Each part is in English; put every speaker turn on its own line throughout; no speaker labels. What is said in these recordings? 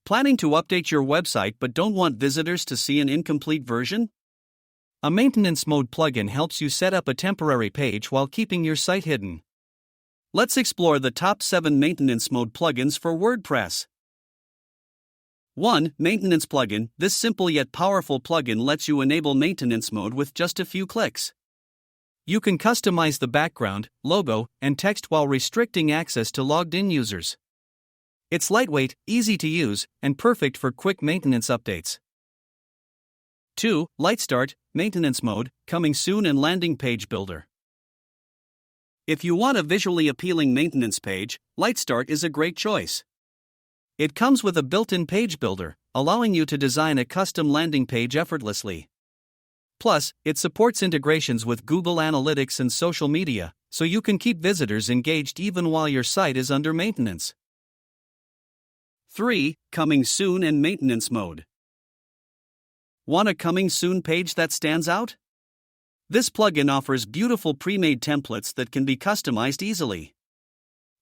Planning to update your website but don't want visitors to see an incomplete version? A Maintenance Mode plugin helps you set up a temporary page while keeping your site hidden. Let's explore the top 7 Maintenance Mode plugins for WordPress. 1. Maintenance Plugin. This simple yet powerful plugin lets you enable Maintenance Mode with just a few clicks. You can customize the background, logo, and text while restricting access to logged-in users. It's lightweight, easy to use, and perfect for quick maintenance updates. 2. LightStart, Maintenance Mode, coming soon and landing page builder. If you want a visually appealing maintenance page, LightStart is a great choice. It comes with a built-in page builder, allowing you to design a custom landing page effortlessly. Plus, it supports integrations with Google Analytics and social media, so you can keep visitors engaged even while your site is under maintenance. 3. Coming soon and maintenance mode. Want a coming soon page that stands out? This plugin offers beautiful pre-made templates that can be customized easily.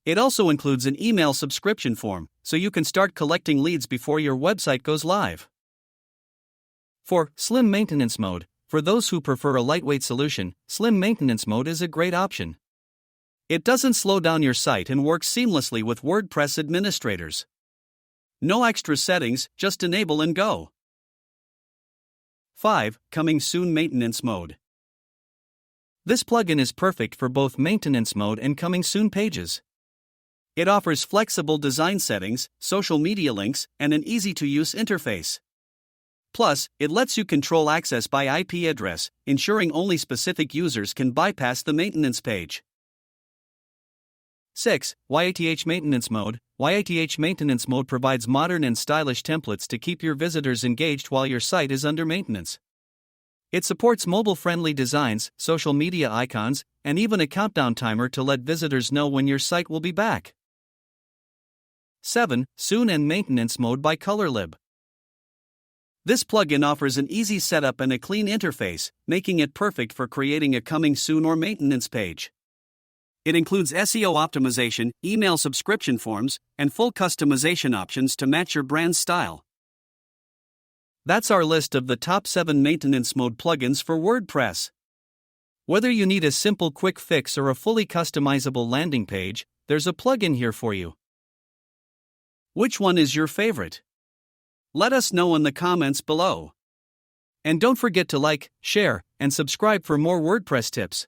It also includes an email subscription form, so you can start collecting leads before your website goes live. 4. Slim Maintenance Mode. For those who prefer a lightweight solution, Slim Maintenance Mode is a great option. It doesn't slow down your site and works seamlessly with WordPress administrators. No extra settings, just enable and go. 5. Coming Soon Maintenance Mode. This plugin is perfect for both Maintenance Mode and Coming Soon pages. It offers flexible design settings, social media links, and an easy-to-use interface. Plus, it lets you control access by IP address, ensuring only specific users can bypass the maintenance page. 6. YITH Maintenance Mode. YITH Maintenance Mode provides modern and stylish templates to keep your visitors engaged while your site is under maintenance. It supports mobile-friendly designs, social media icons, and even a countdown timer to let visitors know when your site will be back. 7. Soon and Maintenance Mode by Colorlib. This plugin offers an easy setup and a clean interface, making it perfect for creating a coming soon or maintenance page. It includes SEO optimization, email subscription forms, and full customization options to match your brand's style. That's our list of the top 7 Maintenance Mode plugins for WordPress. Whether you need a simple quick fix or a fully customizable landing page, there's a plugin here for you. Which one is your favorite? Let us know in the comments below. And don't forget to like, share, and subscribe for more WordPress tips.